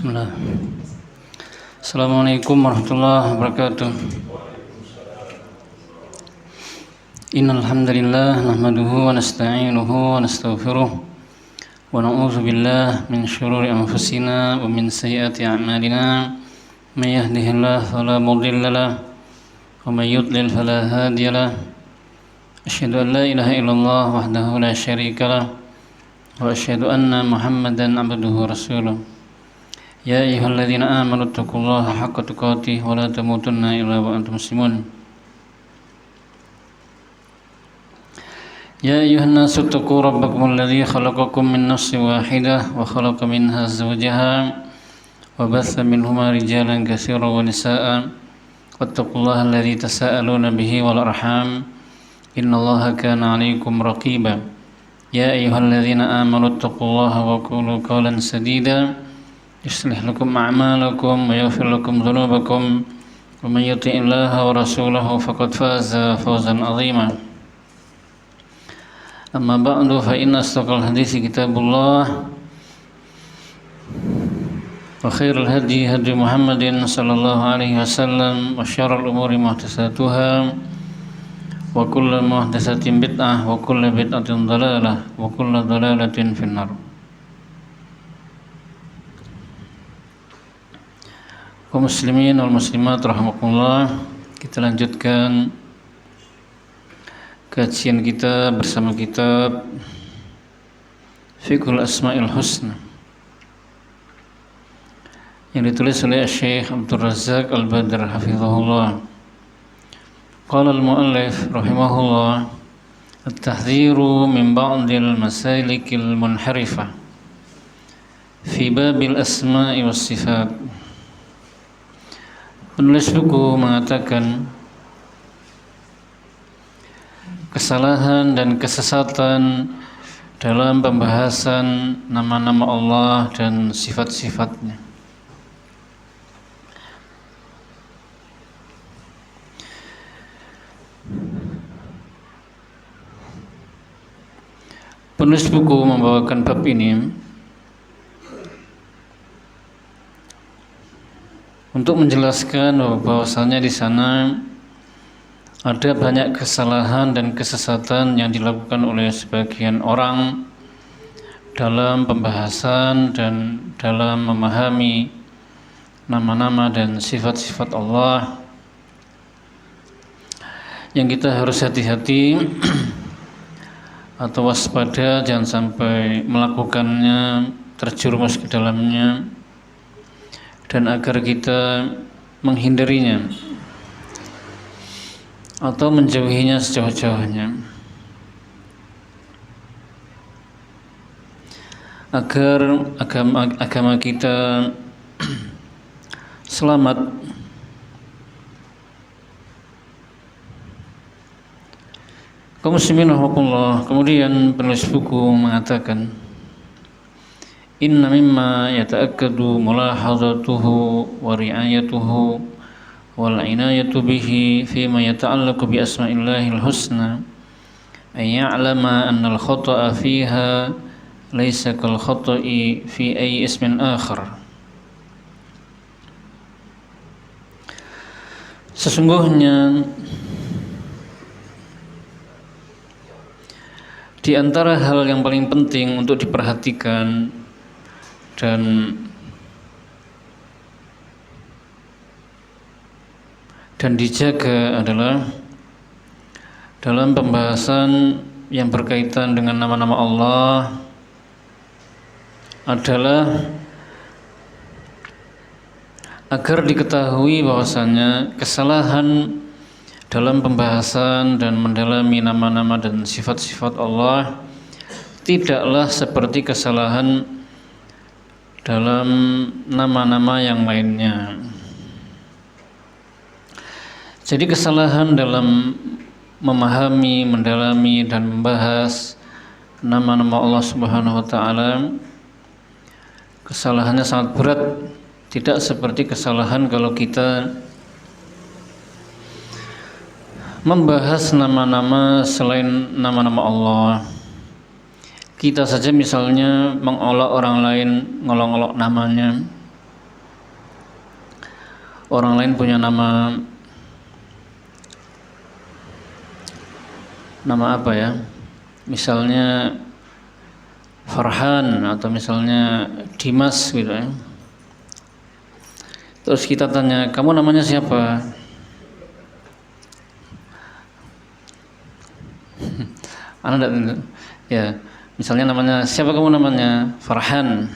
Bismillah. Assalamualaikum warahmatullahi wabarakatuh. Innal hamdalillah nahmaduhu wa nasta'inuhu wa nastaghfiruh wa na'udzu billahi min shururi anfusina wa min sayyiati a'malina. May yahdihillahu fala mudilla lahu wa may yudlil fala hadiya lahu. Asyhadu an la ilaha illallah wahdahu la syarika lahu wa asyhadu anna Muhammadan 'abduhu wa rasuluh. Ya ayyuhalladzina amanu taqullaha haqqa tuqatih wa la tamutunna illa wa antum muslimun. Ya ayyuhan nasu taqu rabbakum alladzi khalaqakum min nafsin wahidah wa khalaqa minha zawjaha wa batha minhuma rijalan katsiran wa nisaa'a wattaqullaha alladzi tasaaluna bihi wal arham innallaha kana 'alaykum raqiba. Ya ayyuhalladzina amanu taqullaha wa qulu qawlan sadida يصلح لكم أعمالكم ويغفر لكم ذنوبكم ومن يطع الله ورسوله فقد فاز فوزا عظيما أما بعد فإن أصدق الحديث كتاب الله وخير الهدي هدي محمد صلى الله عليه وسلم وشر الأمور محدثاتها وكل محدثة بدعة وكل بدعة ضلالة وكل ضلالة في النار. Kaum muslimin wal muslimat rahimakumullah, kita lanjutkan kajian kita bersama kitab Fiqhul Asma'il Husna yang ditulis oleh Syekh Abdul Razzaq Al-Badr hafizahullah. Qala al-muallif rahimahullah, at-tahdhiru min ba'dil masalikil munharifah fi babil asma'i was sifat. Penulis buku mengatakan kesalahan dan kesesatan dalam pembahasan nama-nama Allah dan sifat-sifatnya. Penulis buku membawakan bab ini untuk menjelaskan bahwasanya di sana ada banyak kesalahan dan kesesatan yang dilakukan oleh sebagian orang dalam pembahasan dan dalam memahami nama-nama dan sifat-sifat Allah, yang kita harus hati-hati atau waspada jangan sampai melakukannya, terjerumus ke dalamnya, dan agar kita menghindarinya atau menjauhinya sejauh-jauhnya, agar agama kita selamat. Kaum muslimin rahimakumullah, kemudian penulis buku mengatakan, inna mimma yata'akkadu mulahazatuhu wa ri'ayatuhu wal inayatu bihi fima yata'allaqu bi asma'illahil husna an ya'lama anna al-khata'a fiha laysa kal khata'i fi ayyi ismin akhar. Sesungguhnya di antara hal yang paling penting untuk diperhatikan dan dijaga adalah dalam pembahasan yang berkaitan dengan nama-nama Allah adalah agar diketahui bahwasanya kesalahan dalam pembahasan dan mendalami nama-nama dan sifat-sifat Allah tidaklah seperti kesalahan dalam nama-nama yang lainnya. Jadi kesalahan dalam memahami, mendalami dan membahas nama-nama Allah Subhanahu wa taala, kesalahannya sangat berat, tidak seperti kesalahan kalau kita membahas nama-nama selain nama-nama Allah. Kita saja misalnya mengolok orang lain, ngolok-ngolok namanya, orang lain punya nama apa ya, misalnya Farhan atau misalnya Dimas gitu ya. Terus kita tanya, kamu namanya siapa? Anda tidak, ya, misalnya namanya siapa, kamu namanya Farhan.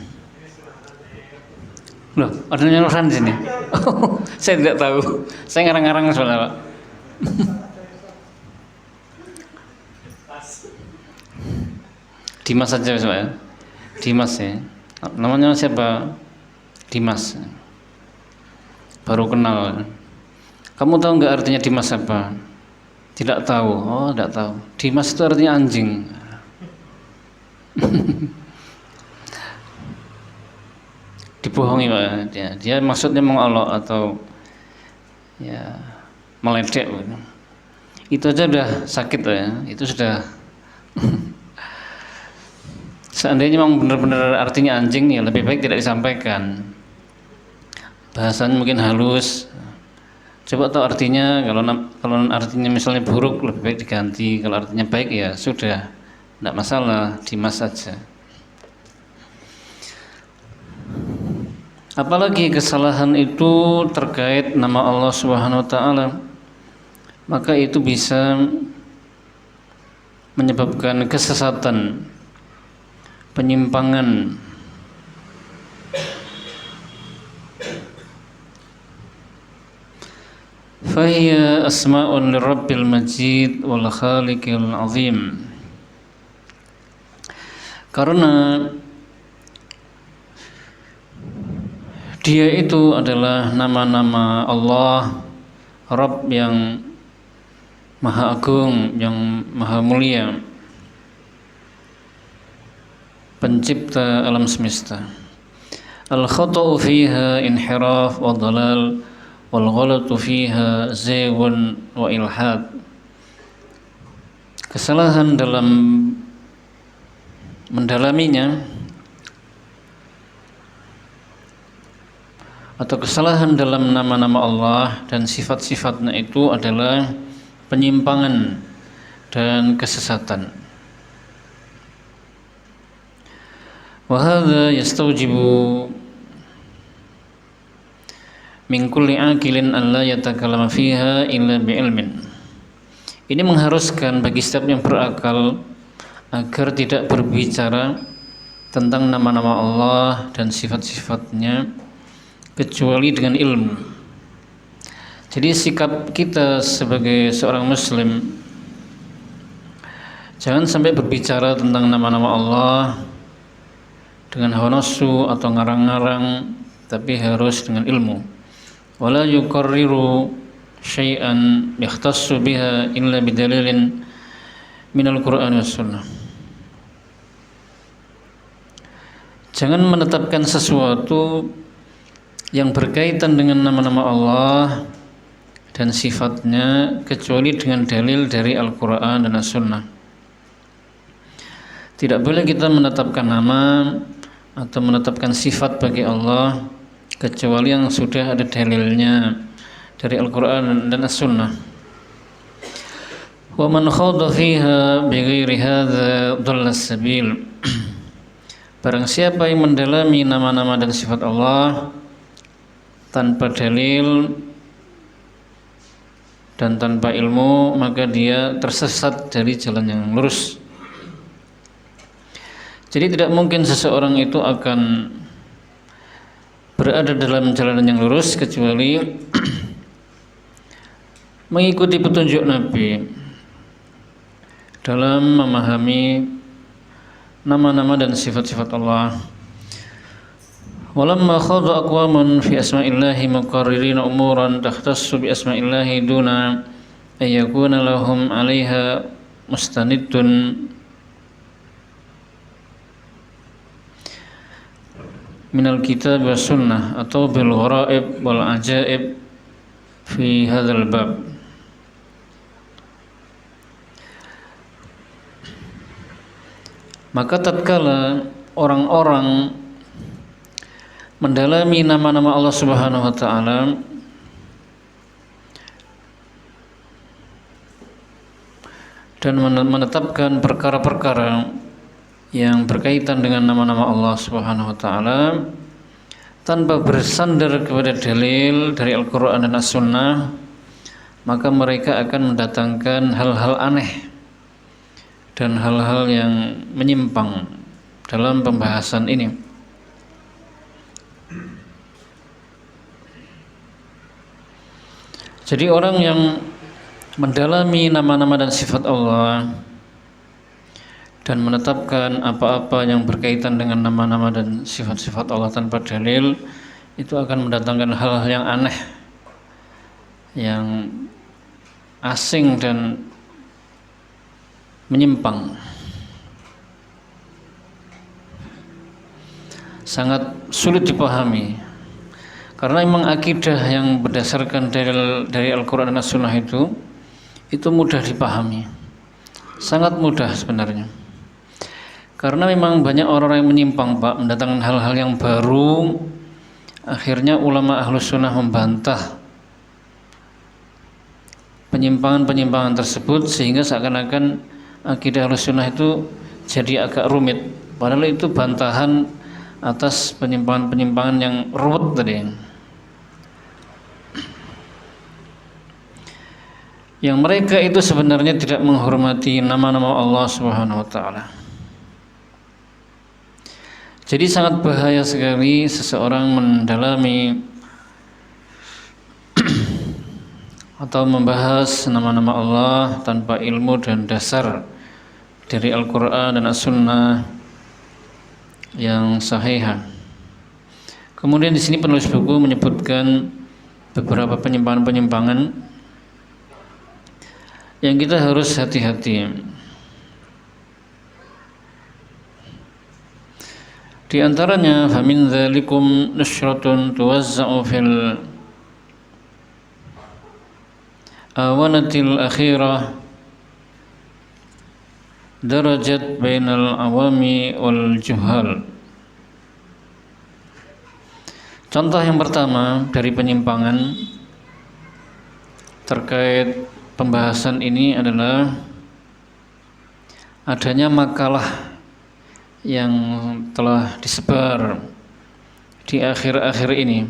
Loh, ada yang Farhan di sini? Oh, saya tidak tahu. Saya ngarang-ngarang soalnya, Pak. Dimas saja ya. Dimas ya. Namanya siapa? Dimas. Baru kenal. Kamu tahu nggak artinya Dimas apa? Tidak tahu. Oh, tidak tahu. Dimas itu artinya anjing. Dibohongi, Pak. Dia maksudnya mengolok atau ya meledek. Itu aja udah sakit ya. Itu sudah. Seandainya memang benar-benar artinya anjing, ya lebih baik tidak disampaikan. Bahasanya mungkin halus. Coba tahu artinya. Kalau artinya misalnya buruk, lebih baik diganti. Kalau artinya baik, ya sudah, tidak masalah, Dimas saja. Apalagi kesalahan itu terkait nama Allah Subhanahu wa taala, maka itu bisa menyebabkan kesesatan, penyimpangan. Fahiya asma'un lirabbil majid wal khaliqil azim. Karena dia itu adalah nama-nama Allah, Rabb yang Maha Agung, yang Maha Mulia, pencipta alam semesta. Al-khata'u fiha inhiraf wa dhalal wal ghalatu fiha zaygun wa ilhad. Kesalahan dalam mendalaminya atau kesalahan dalam nama-nama Allah dan sifat-sifatnya itu adalah penyimpangan dan kesesatan. Wa hadza yastawjibu min kulli aqilin an la yatakallama fiha illa bi'ilmin. Ini mengharuskan bagi setiap yang berakal agar tidak berbicara tentang nama-nama Allah dan sifat-sifatnya kecuali dengan ilmu. Jadi sikap kita sebagai seorang muslim, jangan sampai berbicara tentang nama-nama Allah dengan hawa nafsu atau ngarang-ngarang, tapi harus dengan ilmu. Wala yuqarriru syai'an yakhtassu biha illa bidalilin minal Qur'an was sunnah. Jangan menetapkan sesuatu yang berkaitan dengan nama-nama Allah dan sifatnya kecuali dengan dalil dari Al-Quran dan As-Sunnah. Tidak boleh kita menetapkan nama atau menetapkan sifat bagi Allah kecuali yang sudah ada dalilnya dari Al-Quran dan As-Sunnah. Wa man khawda fiha bighairi hadza dhalla as-sabil. Barang siapa yang mendalami nama-nama dan sifat Allah tanpa dalil dan tanpa ilmu, maka dia tersesat dari jalan yang lurus. Jadi tidak mungkin seseorang itu akan berada dalam jalan yang lurus kecuali mengikuti petunjuk Nabi dalam memahami nama-nama dan sifat-sifat Allah. Walamma khadha aqwamun fi asma'illahi muqarririna umuran takhtassu bi asma'illahi duna ay yakuna lahum 'alaiha mustanidun minal kitab was sunnah atau bil gharaib wal ajaib fi hadzal bab. Maka tatkala orang-orang mendalami nama-nama Allah Subhanahu wa taala dan menetapkan perkara-perkara yang berkaitan dengan nama-nama Allah Subhanahu wa taala tanpa bersandar kepada dalil dari Al-Qur'an dan As-Sunnah, maka mereka akan mendatangkan hal-hal aneh dan hal-hal yang menyimpang dalam pembahasan ini. Jadi orang yang mendalami nama-nama dan sifat Allah dan menetapkan apa-apa yang berkaitan dengan nama-nama dan sifat-sifat Allah tanpa dalil, itu akan mendatangkan hal-hal yang aneh, yang asing dan menyimpang, sangat sulit dipahami. Karena memang akidah yang berdasarkan dari Al-Quran dan As-Sunnah itu mudah dipahami, sangat mudah sebenarnya. Karena memang banyak orang yang menyimpang, Pak, mendatangkan hal-hal yang baru. Akhirnya ulama Ahlus Sunnah membantah penyimpangan-penyimpangan tersebut, sehingga seakan-akan akidah Ahlus Sunnah itu jadi agak rumit. Padahal itu bantahan atas penyimpangan-penyimpangan yang ruwet tadi, yang mereka itu sebenarnya tidak menghormati nama-nama Allah Subhanahu wa taala. Jadi sangat bahaya sekali seseorang mendalami atau membahas nama-nama Allah tanpa ilmu dan dasar dari Al-Quran dan As-Sunnah yang sahih. Kemudian di sini penulis buku menyebutkan beberapa penyimpangan-penyimpangan yang kita harus hati-hati. Di antaranya, famin dzalikum nusyratun tuwazza'u fil awanatil akhirah darajat bainal awami wal juhal. Contoh yang pertama dari penyimpangan terkait pembahasan ini adalah adanya makalah yang telah disebar di akhir-akhir ini,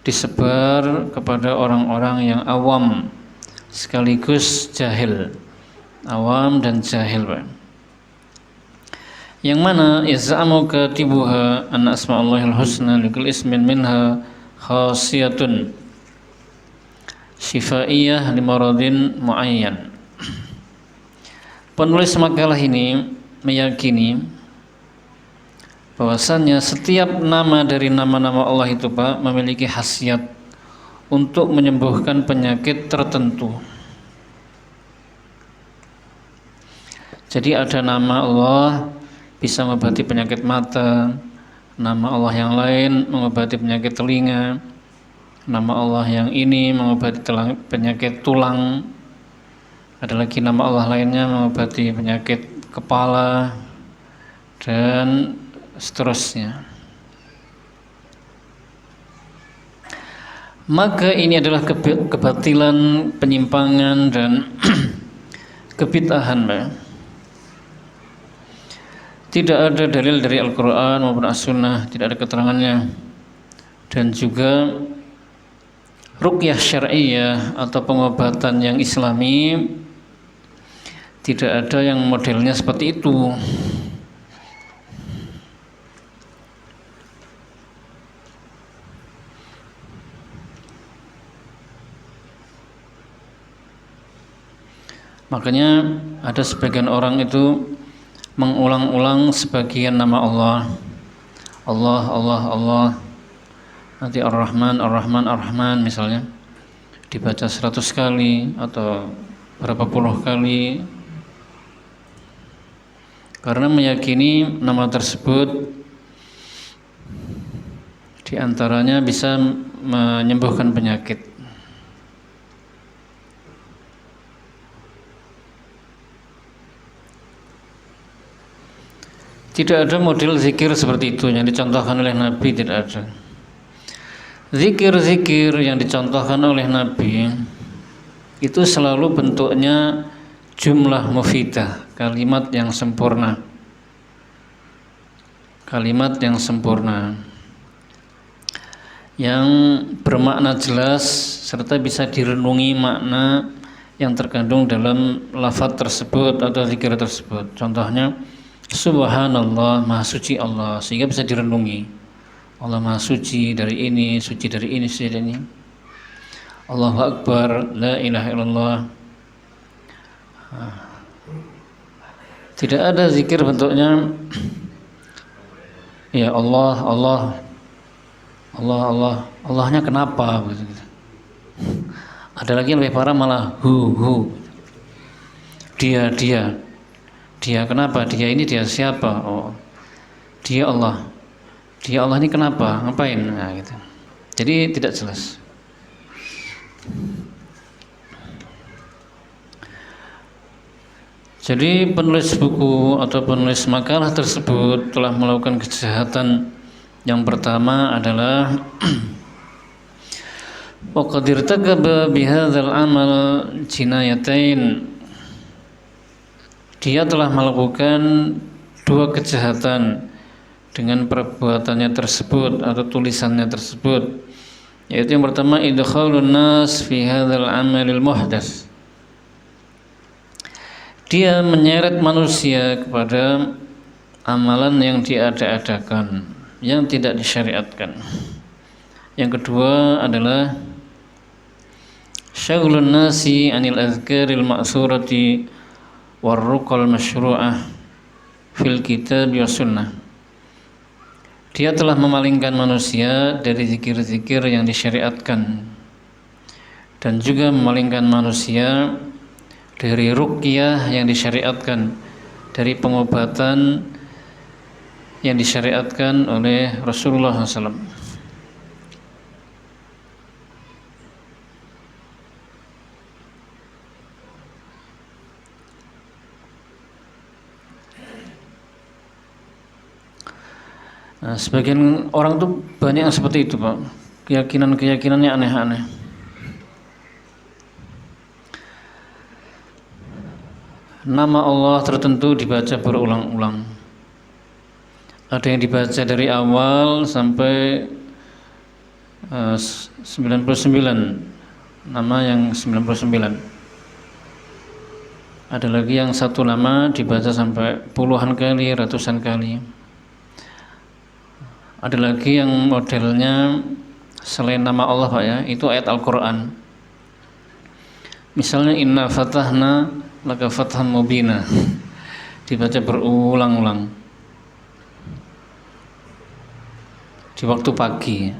disebar kepada orang-orang yang awam sekaligus jahil, awam dan jahil, yang mana yaz'amu katibuha anna asma'allahil husna likul ismin minha khasiyatun syifaiyah limaradin muayyan. Penulis makalah ini meyakini bahwasannya setiap nama dari nama-nama Allah itu, Pak, memiliki khasiat untuk menyembuhkan penyakit tertentu. Jadi ada nama Allah bisa mengobati penyakit mata, nama Allah yang lain mengobati penyakit telinga, nama Allah yang ini mengobati penyakit tulang, ada lagi nama Allah lainnya mengobati penyakit kepala, dan seterusnya. Maka ini adalah kebatilan, penyimpangan dan kebid'ahan. Tidak ada dalil dari Al-Quran maupun As-Sunnah, tidak ada keterangannya. Dan juga ruqyah syar'iyyah atau pengobatan yang Islami tidak ada yang modelnya seperti itu. Makanya ada sebagian orang itu mengulang-ulang sebagian nama Allah, Allah, Allah, Allah, nanti Ar-Rahman, Ar-Rahman, Ar-Rahman misalnya, dibaca 100 kali atau berapa puluh kali, karena meyakini nama tersebut diantaranya bisa menyembuhkan penyakit. Tidak ada model zikir seperti itu yang dicontohkan oleh Nabi, tidak ada. Zikir-zikir yang dicontohkan oleh Nabi itu selalu bentuknya jumlah mufidah, kalimat yang sempurna. Kalimat yang sempurna yang bermakna jelas serta bisa direnungi makna yang terkandung dalam lafaz tersebut atau zikir tersebut. Contohnya subhanallah, maha suci Allah, sehingga bisa direnungi. Allah maha suci dari ini, suci dari ini, suci dari ini. Allahu akbar, la ilaha illallah. Tidak ada zikir bentuknya ya Allah, Allah, Allah, Allah, Allahnya kenapa? Ada lagi yang lebih parah malah hu, dia, kenapa? Dia ini dia siapa? Oh, dia Allah ini kenapa? Ngapain? Nah, gitu. Jadi tidak jelas. Jadi penulis buku atau penulis makalah tersebut telah melakukan kejahatan. Yang pertama adalah waqad irtakaba bihadzal amal jinayatain. Dia telah melakukan dua kejahatan dengan perbuatannya tersebut atau tulisannya tersebut, yaitu yang pertama idkhalun nas fi hadzal amalil muhdas. Dia menyeret manusia kepada amalan yang diada-adakan, yang tidak disyariatkan. Yang kedua adalah syaghlun nasi anil azkaril ma'surati warruqal masyru'ah fil kitab wa sunnah. Dia telah memalingkan manusia dari zikir-zikir yang disyariatkan dan juga memalingkan manusia dari ruqyah yang disyariatkan, dari pengobatan yang disyariatkan oleh Rasulullah SAW. Nah, sebagian orang tuh banyak yang seperti itu, Pak. Keyakinannya aneh-aneh. Nama Allah tertentu dibaca berulang-ulang. Ada yang dibaca dari awal sampai 99, nama yang 99. Ada lagi yang satu nama dibaca sampai puluhan kali, ratusan kali. Ada lagi yang modelnya selain nama Allah, Pak, ya, itu ayat Al-Quran. Misalnya inna fatahna laka fatham mubina, dibaca berulang-ulang di waktu pagi.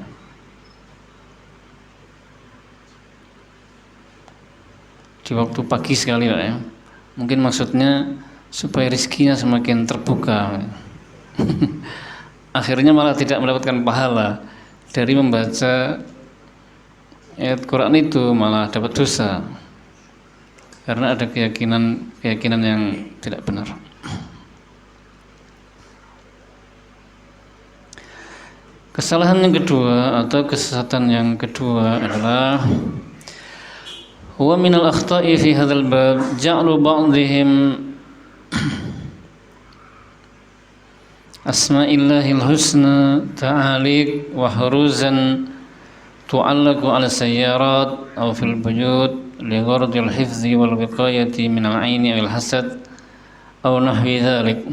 Di waktu pagi sekali, Pak, ya. Mungkin maksudnya supaya rezekinya semakin terbuka. Akhirnya malah tidak mendapatkan pahala dari membaca ayat Quran itu, malah dapat dosa karena ada keyakinan yang tidak benar. Kesalahan yang kedua atau kesesatan yang kedua adalah huwa minal akhta'i fi hadzal bab ja'lu ba'dihim asma'illahil husna ta'aliq wa huruzan tu'allaqu 'ala sayyarat aw fil buyut li ghardil hifzi wal wiqayati min al-'aini wal hasad aw nahwi dzalik.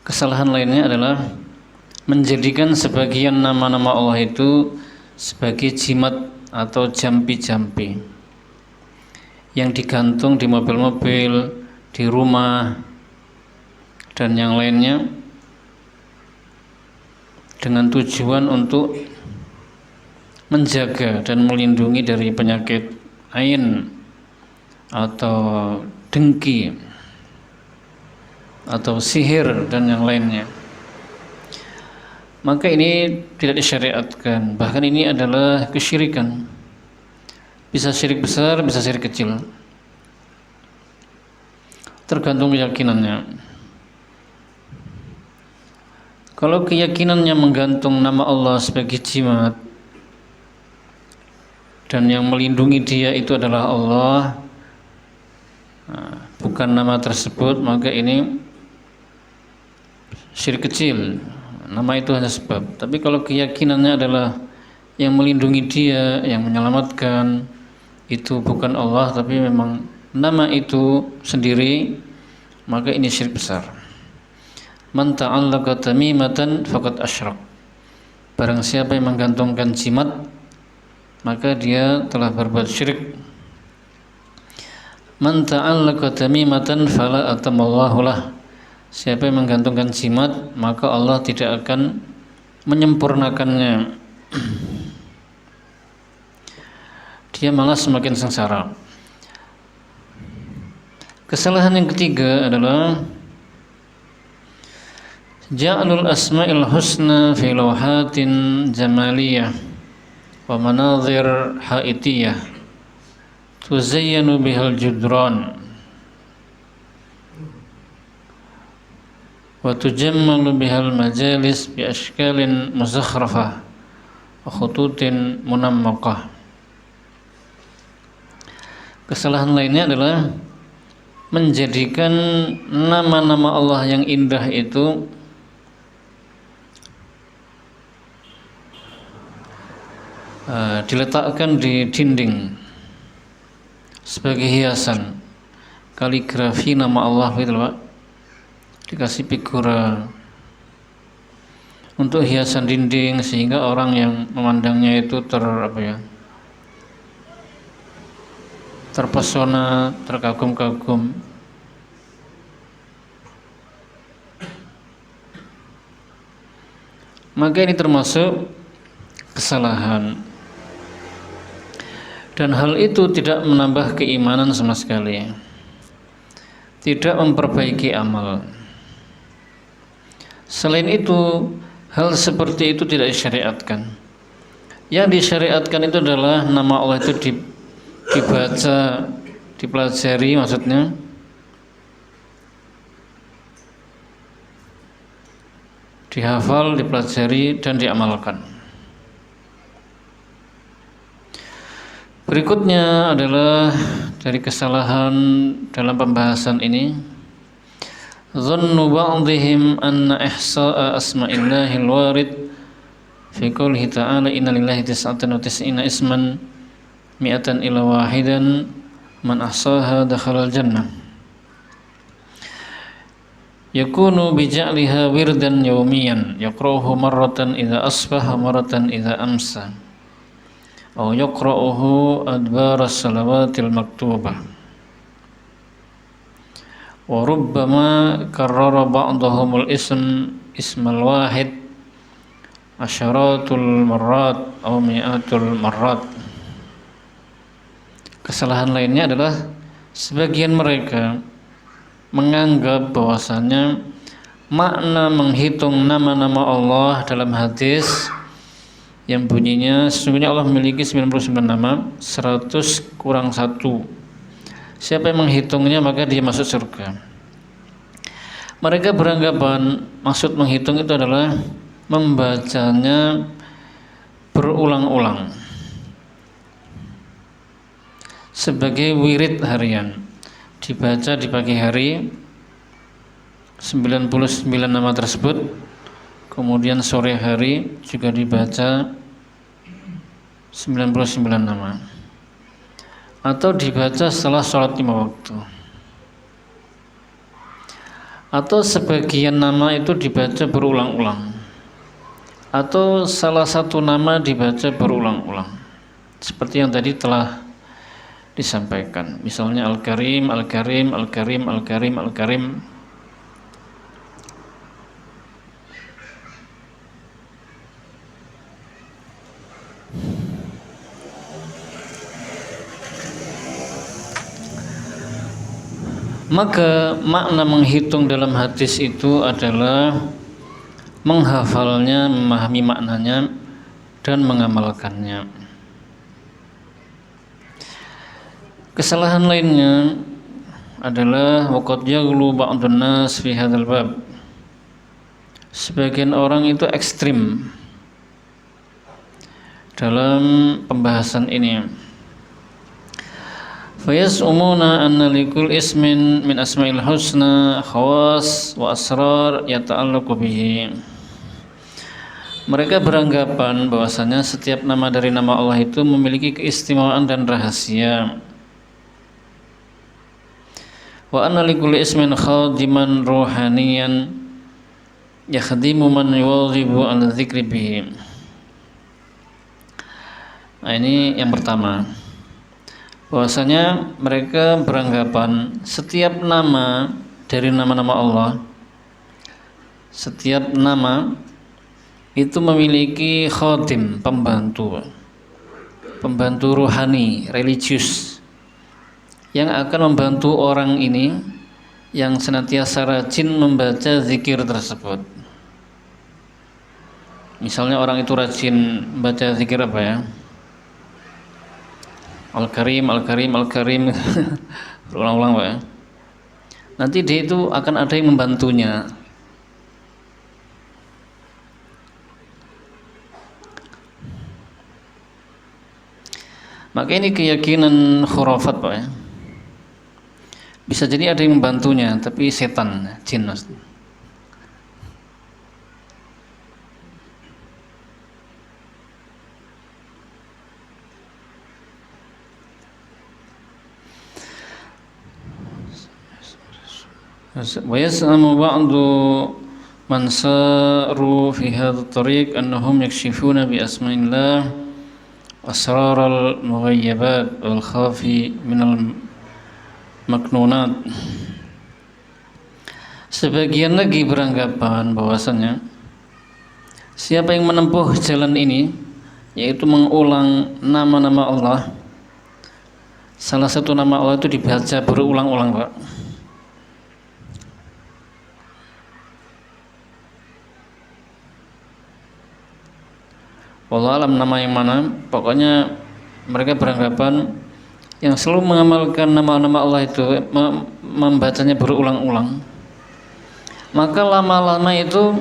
Kesalahan lainnya adalah menjadikan sebagian nama-nama Allah itu sebagai jimat atau jampi-jampi yang digantung di mobil-mobil, di rumah, dan yang lainnya dengan tujuan untuk menjaga dan melindungi dari penyakit ain atau dengki atau sihir dan yang lainnya. Maka ini tidak disyariatkan, bahkan ini adalah kesyirikan. Bisa syirik besar, bisa syirik kecil, tergantung keyakinannya. Kalau keyakinannya menggantung nama Allah sebagai jimat dan yang melindungi dia itu adalah Allah, bukan nama tersebut, maka ini syirik kecil. Nama itu hanya sebab. Tapi kalau keyakinannya adalah yang melindungi dia, yang menyelamatkan itu bukan Allah, tapi memang nama itu sendiri, maka ini syirik besar. Man ta'allaqa tamimatan faqad asyrak. Barang siapa yang menggantungkan jimat, maka dia telah berbuat syirik. Man ta'allaqa tamimatan fala atamallahu lah. Siapa yang menggantungkan jimat, maka Allah tidak akan menyempurnakannya. Dia malah semakin sengsara. Kesalahan yang ketiga adalah ja'alul asma'il husna fi lawhatin jamaliyah wa manazir haitiyah tuzayyanu bihal judran wa tujammalu bihal majalis bi ashkalin muzakhrafah wa khututin munammaqah. Kesalahan lainnya adalah menjadikan nama-nama Allah yang indah itu diletakkan di dinding sebagai hiasan, kaligrafi nama Allah gitu Pak, dikasih figura untuk hiasan dinding sehingga orang yang memandangnya itu terpesona, terkagum-kagum. Maka ini termasuk kesalahan, dan hal itu tidak menambah keimanan sama sekali, tidak memperbaiki amal. Selain itu, hal seperti itu tidak disyariatkan. Yang disyariatkan itu adalah nama Allah itu dibaca, dipelajari, maksudnya dihafal, dipelajari, dan diamalkan. Berikutnya adalah dari kesalahan dalam pembahasan ini, dhannu ba'dihim anna ihsa'a asma'illahil warid fi qoulihi ta'ala inna lillahi tis'atan wa tis'ina isman mi'atan ila wahidan man ahsaha dakhalal jannah yakunu bija'liha wirdan yawmiyan yaqra'uhu marratan idza asbaha marratan idza amsa aw yaqra'uhu adbar as-salawatil maktubah wa rubbama karrara ba'dahumul ismal wahid asyaratul marrat aw mi'atul marrat. Kesalahan lainnya adalah sebagian mereka menganggap bahwasanya makna menghitung nama-nama Allah dalam hadis yang bunyinya sesungguhnya Allah memiliki 99 nama, 100 kurang 1. Siapa yang menghitungnya maka dia masuk surga. Mereka beranggapan maksud menghitung itu adalah membacanya berulang-ulang sebagai wirid harian, dibaca di pagi hari 99 nama tersebut, kemudian sore hari juga dibaca 99 nama, atau dibaca setelah sholat 5 waktu, atau sebagian nama itu dibaca berulang-ulang, atau salah satu nama dibaca berulang-ulang seperti yang tadi telah disampaikan, misalnya Al-Karim, Al-Karim, Al-Karim, Al-Karim, Al-Karim. Maka makna menghitung dalam hadis itu adalah menghafalnya, memahami maknanya, dan mengamalkannya. Kesalahan lainnya adalah waqad yaghlu ba'dun nas fi hadzal bab. Sebagian orang itu ekstrim dalam pembahasan ini. Fayas'umuna anna likul ismin min asma'il husna khawas wa asrar yata'allaqu bihi. Mereka beranggapan bahwasanya setiap nama dari nama Allah itu memiliki keistimewaan dan rahasia. Wa anna likul ismin khadiman ruhaniyan yakhdimu man yuwadhibu ala dzikri bihi. Nah, ini yang pertama. Bahwasanya mereka beranggapan setiap nama dari nama-nama Allah, setiap nama itu memiliki khadim, pembantu rohani, religius, yang akan membantu orang ini yang senantiasa rajin membaca zikir tersebut. Misalnya orang itu rajin baca zikir apa ya? Al-Karim, Al-Karim, Al-Karim berulang-ulang Pak ya. Nanti dia itu akan ada yang membantunya. Maka ini keyakinan khurafat Pak ya. Bisa jadi ada yang membantunya, tapi setan, jin maksudnya. Wa yas'amu ba'du man saru fi hadzal tariq annahum yakshifuna bi asma'illah asraral mughayyabat wal khafi minal maknunat. Sebagian lagi beranggapan bahwasanya siapa yang menempuh jalan ini, yaitu mengulang nama-nama Allah, salah satu nama Allah itu dibaca berulang-ulang Pak. Wallah alam nama yang mana, pokoknya mereka beranggapan yang selalu mengamalkan nama-nama Allah itu membacanya berulang-ulang, maka lama-lama itu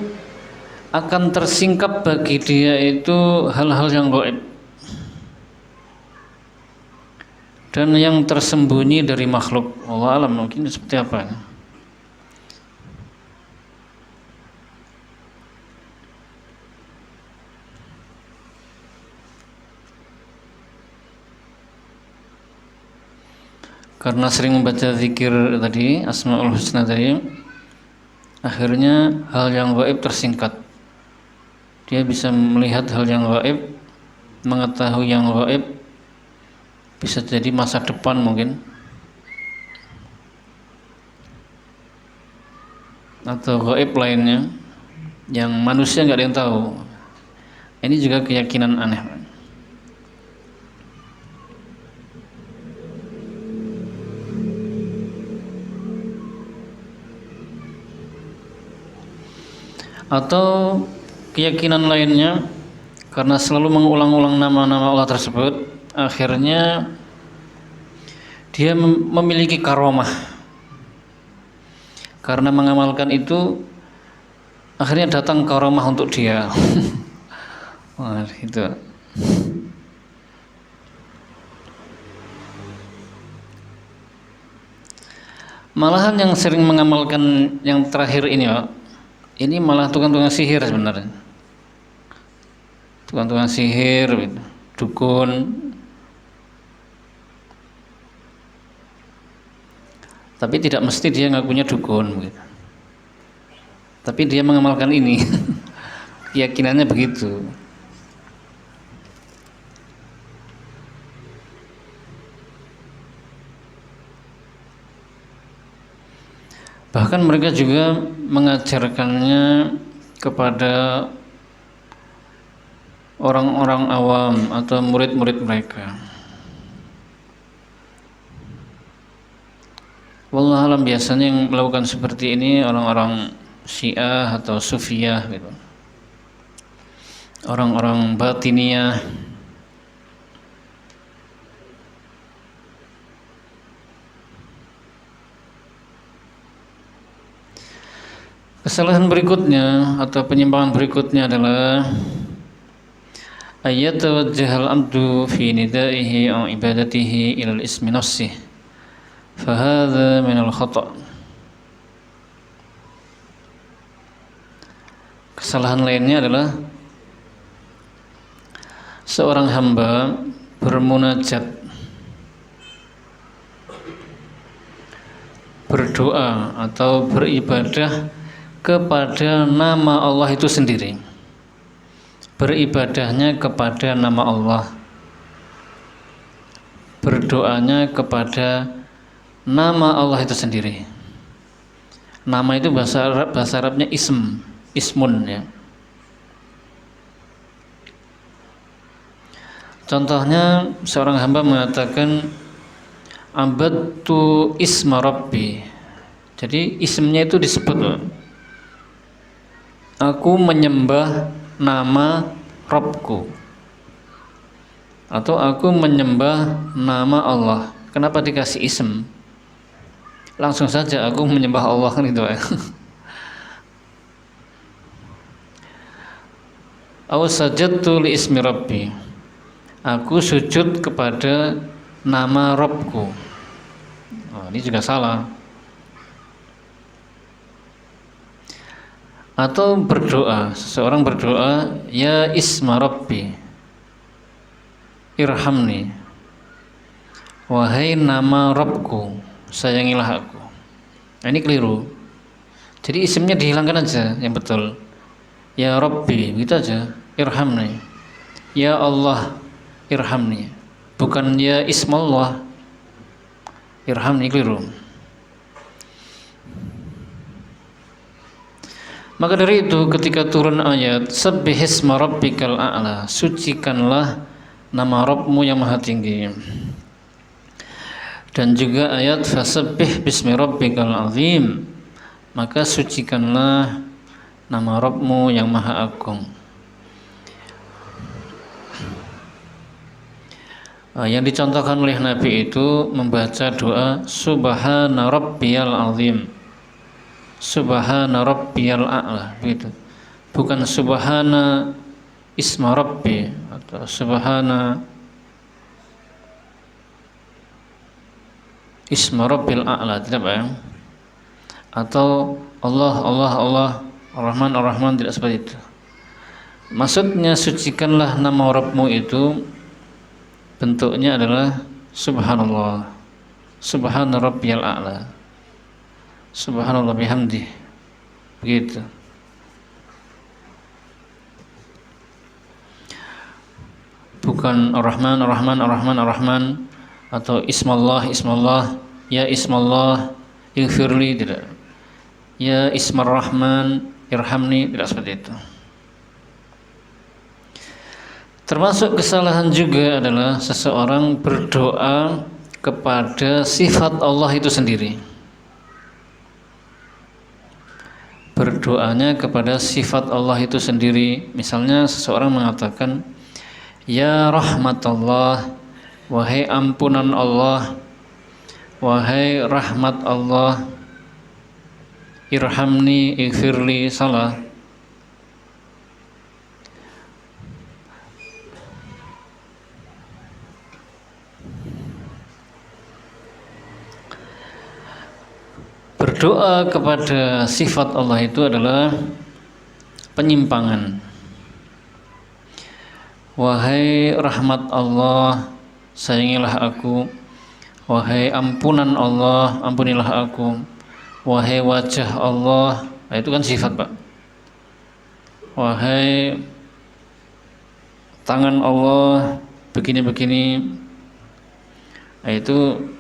akan tersingkap bagi dia itu hal-hal yang gaib dan yang tersembunyi dari makhluk. Allah alam mungkin seperti apa. Karena sering membaca zikir tadi, Asmaul Husna tadi, akhirnya hal yang gaib tersingkat. Dia bisa melihat hal yang gaib, mengetahui yang gaib, bisa jadi masa depan mungkin, atau gaib lainnya yang manusia nggak ada yang tahu. Ini juga keyakinan aneh. Atau keyakinan lainnya, karena selalu mengulang-ulang nama-nama Allah tersebut, akhirnya dia memiliki karomah. Karena mengamalkan itu, akhirnya datang karomah untuk dia. Wah, itu. Malahan yang sering mengamalkan yang terakhir ini Pak, ini malah tukang-tukang sihir sebenarnya. Tukang-tukang sihir, dukun. Tapi tidak mesti dia ngakunya dukun. Tapi dia mengamalkan ini. Keyakinannya begitu. Bahkan mereka juga mengajarkannya kepada orang-orang awam atau murid-murid mereka. Wallahu alam, biasanya yang melakukan seperti ini orang-orang Syiah atau Sufiyah gitu. Orang-orang Batiniyah. Kesalahan berikutnya atau penyimpangan berikutnya adalah ayat tawajjahal abdu fi nidaihi au ibadatihi ilal ismi nafsih fahadha minal khata'. Kesalahan lainnya adalah seorang hamba bermunajat, berdoa atau beribadah kepada nama Allah itu sendiri. Beribadahnya kepada nama Allah, berdoanya kepada nama Allah itu sendiri. Nama itu bahasa Arabnya ismun ya. Contohnya seorang hamba mengatakan abadtu isma rabbi. Jadi ismnya itu disebut, aku menyembah nama Rabbku, atau aku menyembah nama Allah. Kenapa dikasih ism? Langsung saja aku menyembah Allah kan gitu ya. Aw sajadtu li ismi rabbi, aku sujud kepada nama Rabbku. Oh, ini juga salah. Atau berdoa, seseorang berdoa, ya isma rabbi irhamni, wahai nama Rabbku, sayangilah aku. Nah, ini keliru. Jadi isimnya dihilangkan aja yang betul. Ya Rabbi, gitu aja. Irhamni, ya Allah irhamni, bukan ya ismallah irhamni, keliru. Maka dari itu ketika turun ayat sabbihisma rabbikal a'la, sucikanlah nama Rabbmu yang maha tinggi, dan juga ayat fasabbih bismi rabbikal azim, maka sucikanlah nama Rabbmu yang maha agung. Yang dicontohkan oleh Nabi itu membaca doa subhana rabbiyal azim, subhana rabbiyal a'la, begitu. Bukan subhana isma rabbi atau subhana isma rabbil a'la, tidak Pak ya? Atau Allah Allah Allah Ar-Rahman Ar-Rahman, tidak seperti itu. Maksudnya sucikanlah nama Rabbmu itu bentuknya adalah subhanallah, subhana rabbiyal a'la, subhanallah bihamdi, begitu. Bukan Ar-Rahman Ar-Rahman Ar-Rahman Ar-Rahman atau ismallah ismallah, ya ismallah ighfirli, tidak. Ya ismar rahman irhamni, tidak seperti itu. Termasuk kesalahan juga adalah seseorang berdoa kepada sifat Allah itu sendiri. Berdoanya kepada sifat Allah itu sendiri. Misalnya seseorang mengatakan, ya rahmatullah, wahai ampunan Allah, wahai rahmat Allah, irhamni ighfirli, salah. Berdoa kepada sifat Allah itu adalah penyimpangan. Wahai rahmat Allah, sayangilah aku. Wahai ampunan Allah, ampunilah aku. Wahai wajah Allah, nah, itu kan sifat Pak. Wahai tangan Allah, begini-begini, nah, itu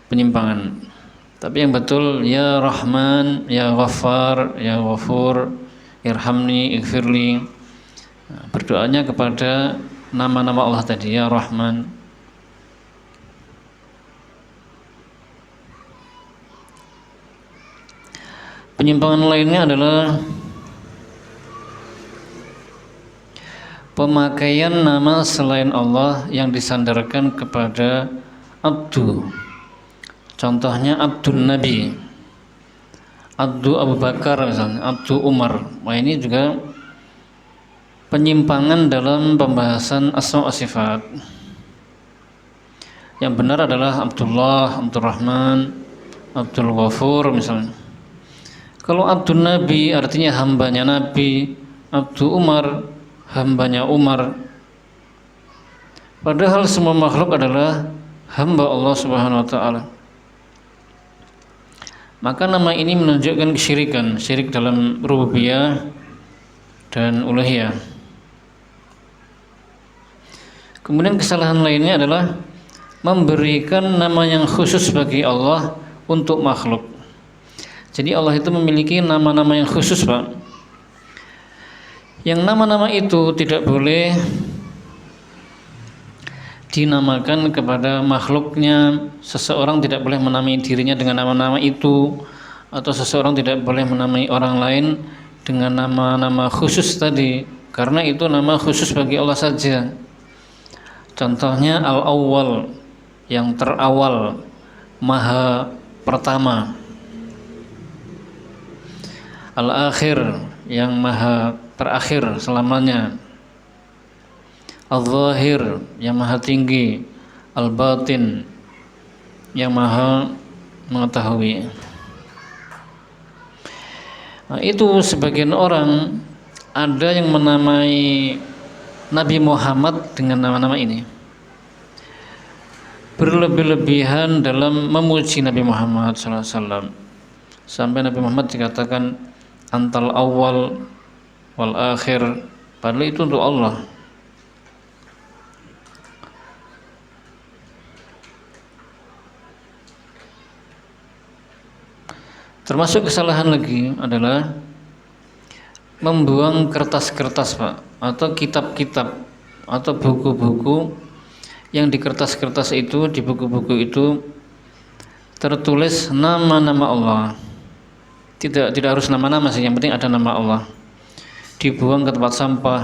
penyimpangan. Tapi yang betul, ya Rahman, ya Ghaffar, ya Ghafur, irhamni, ighfirli. Nah, berdoanya kepada nama-nama Allah tadi, ya Rahman. Penyimpangan lainnya adalah pemakaian nama selain Allah yang disandarkan kepada Abdu. Contohnya Abdun Nabi, Abdu Abu Bakar misalnya, Abdu Umar. Wah, ini juga penyimpangan dalam pembahasan asma wa sifat. Yang benar adalah Abdullah, Abdurrahman, Abdul Ghafur misalnya. Kalau Abdul Nabi artinya hambanya Nabi, Abdul Umar hambanya Umar. Padahal semua makhluk adalah hamba Allah Subhanahu wa taala. Maka nama ini menunjukkan kesyirikan, syirik dalam rububiyah dan uluhiyah. Kemudian kesalahan lainnya adalah memberikan nama yang khusus bagi Allah untuk makhluk. Jadi Allah itu memiliki nama-nama yang khusus, Pak. Yang nama-nama itu tidak boleh dinamakan kepada makhluknya. Seseorang tidak boleh menamai dirinya dengan nama-nama itu, atau seseorang tidak boleh menamai orang lain dengan nama-nama khusus tadi, karena itu nama khusus bagi Allah saja. Contohnya Al-Awwal, yang terawal, maha pertama. Al-Akhir, yang maha terakhir selamanya. Al-Zahir, yang maha tinggi. Al-Batin, yang maha mengetahui. Nah, itu sebagian orang ada yang menamai Nabi Muhammad dengan nama-nama ini, berlebih-lebihan dalam memuji Nabi Muhammad SAW, sampai Nabi Muhammad dikatakan antal awal wal akhir, padahal itu untuk Allah. Termasuk kesalahan lagi adalah membuang kertas-kertas, Pak, atau kitab-kitab atau buku-buku yang di kertas-kertas itu, di buku-buku itu tertulis nama-nama Allah. Tidak harus nama-nama sih, yang penting ada nama Allah. Dibuang ke tempat sampah.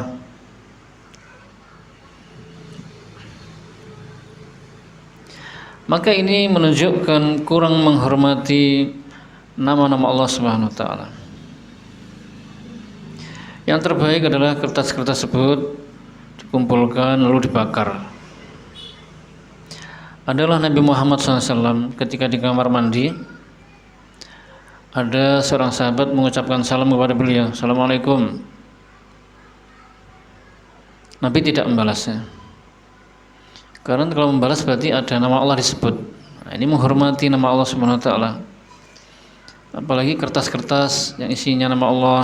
Maka ini menunjukkan kurang menghormati nama-nama Allah Subhanahu wa taala. Yang terbaik adalah kertas-kertas tersebut dikumpulkan lalu dibakar. Adalah Nabi Muhammad SAW ketika di kamar mandi, ada seorang sahabat mengucapkan salam kepada beliau, Assalamualaikum. Nabi tidak membalasnya, karena kalau membalas berarti ada nama Allah disebut. Nah, ini menghormati nama Allah Subhanahu wa taala. Apalagi kertas-kertas yang isinya nama Allah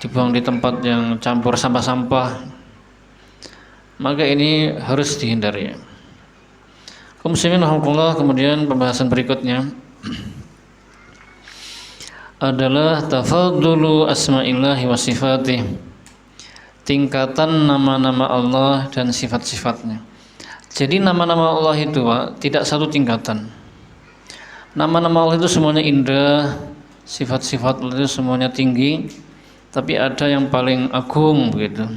dibuang di tempat yang campur sampah-sampah, maka ini harus dihindari. Muslimin rahimahullah. Kemudian pembahasan berikutnya adalah tafadulu asma'illahi wa sifatih, tingkatan nama-nama Allah dan sifat-sifatnya. Jadi nama-nama Allah itu, Pak, tidak satu tingkatan. Nama-nama Allah itu semuanya indah, sifat-sifat Allah itu semuanya tinggi, tapi ada yang paling agung begitu.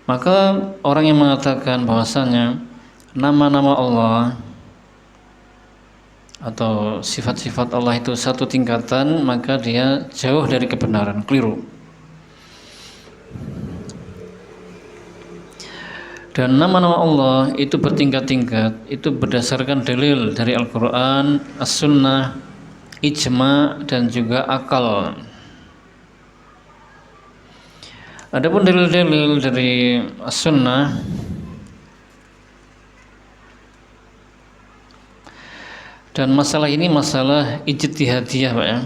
Maka orang yang mengatakan bahwasanya nama-nama Allah atau sifat-sifat Allah itu satu tingkatan, maka dia jauh dari kebenaran, keliru. Dan nama-nama Allah itu bertingkat-tingkat, itu berdasarkan dalil dari Al-Quran, As-Sunnah, Ijma, dan juga akal. Adapun dalil-dalil dari As-Sunnah dan masalah ini masalah ijtihadiyah, Pak, ya.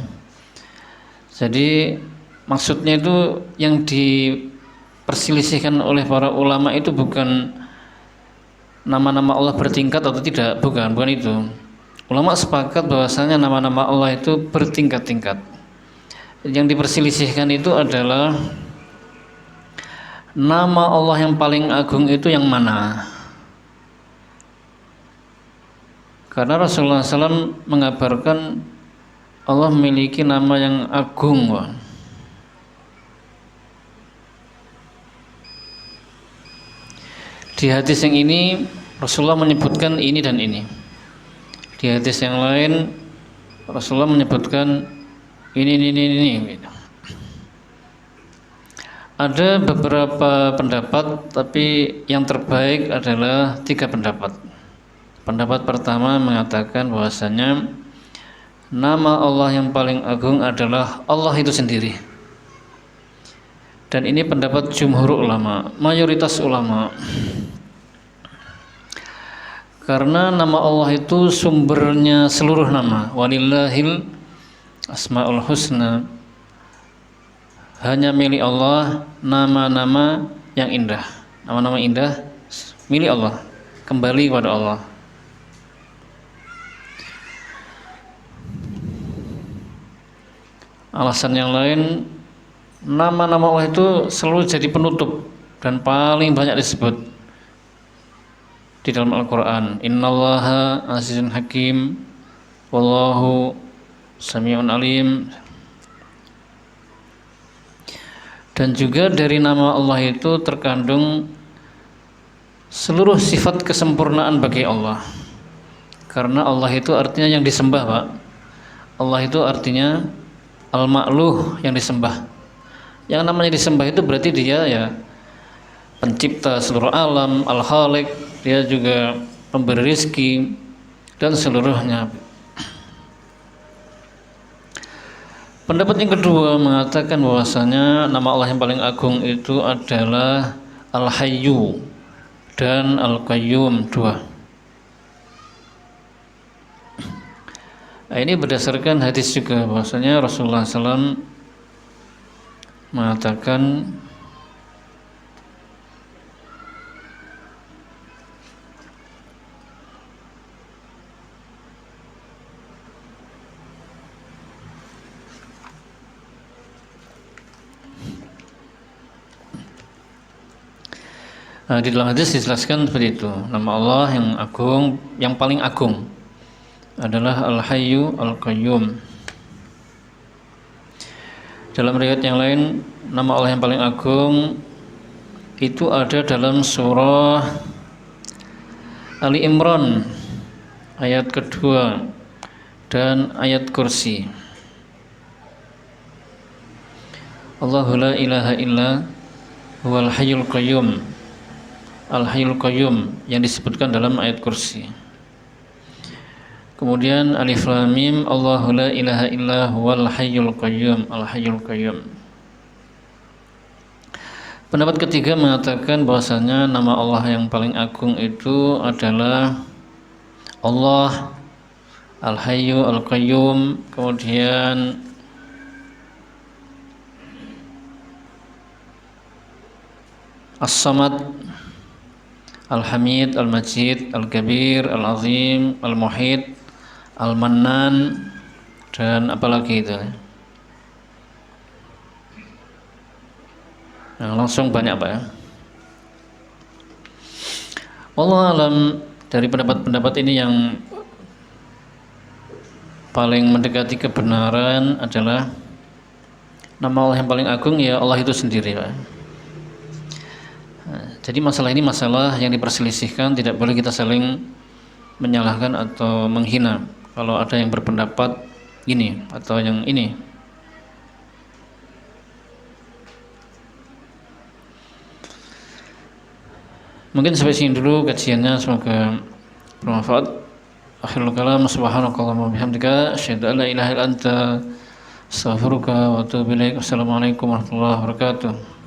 Jadi maksudnya itu yang diperselisihkan oleh para ulama itu bukan nama-nama Allah bertingkat atau tidak, bukan itu. Ulama sepakat bahwasanya nama-nama Allah itu bertingkat-tingkat. Yang diperselisihkan itu adalah nama Allah yang paling agung itu yang mana? Karena Rasulullah SAW mengabarkan Allah memiliki nama yang agung, Pak. Di hadis yang ini Rasulullah menyebutkan ini dan ini. Di hadis yang lain Rasulullah menyebutkan ini gitu. Ada beberapa pendapat, tapi yang terbaik adalah 3 pendapat. Pendapat pertama mengatakan bahwasanya nama Allah yang paling agung adalah Allah itu sendiri. Dan ini pendapat jumhur ulama, mayoritas ulama. Karena nama Allah itu sumbernya seluruh nama. Walillahil asmaul husna. Hanya milik Allah nama-nama yang indah. Nama-nama indah milik Allah, kembali kepada Allah. Alasan yang lain, nama-nama Allah itu selalu jadi penutup dan paling banyak disebut di dalam Al-Quran. Innallaha azizun hakim, wallahu sami'un alim. Dan juga dari nama Allah itu terkandung seluruh sifat kesempurnaan bagi Allah. Karena Allah itu artinya yang disembah, Pak. Allah itu artinya al-ma'luh, yang disembah. Yang namanya disembah itu berarti dia ya pencipta seluruh alam, al-khaliq, dia juga pemberi rizki dan seluruhnya. Pendapat yang kedua mengatakan bahwasanya nama Allah yang paling agung itu adalah Al-Hayyu dan Al-Qayyum, 2. Nah, ini berdasarkan hadis juga bahwasanya Rasulullah SAW mengatakan di dalam hadis dijelaskan seperti itu, nama Allah yang agung, yang paling agung adalah Al-Hayyu Al-Qayyum. Dalam riwayat yang lain, nama Allah yang paling agung itu ada dalam surah Ali Imran ayat kedua dan ayat kursi. Allahu la ilaha illa huwal hayyul qayyum. Al-Hayyul Qayyum yang disebutkan dalam ayat kursi. Kemudian Alif Lam Mim, Allahu la ilaha illa huwal hayyul qayyum. Al-Hayyul Qayyum. Pendapat ketiga mengatakan bahwasanya nama Allah yang paling agung itu adalah Allah Al-Hayyu Al-Qayyum, kemudian As-Samad, Al-Hamid, Al-Majid, Al-Kabir, Al-Azim, Al-Muhid, Al-Mannan, dan apalagi itu. Nah, langsung banyak, Pak, ya. Wallahu alam, dari pendapat-pendapat ini yang paling mendekati kebenaran adalah nama Allah yang paling agung ya Allah itu sendiri, Pak. Jadi masalah ini masalah yang diperselisihkan, tidak boleh kita saling menyalahkan atau menghina kalau ada yang berpendapat ini atau yang ini. Mungkin sampai sini dulu kajiannya, semoga bermanfaat. Akhirul kalam, subhanakallahumma bihamdika, asyhadu an la ilaha illa anta, astaghfiruka wa atubu ilaik. Wassalamualaikum warahmatullahi wabarakatuh.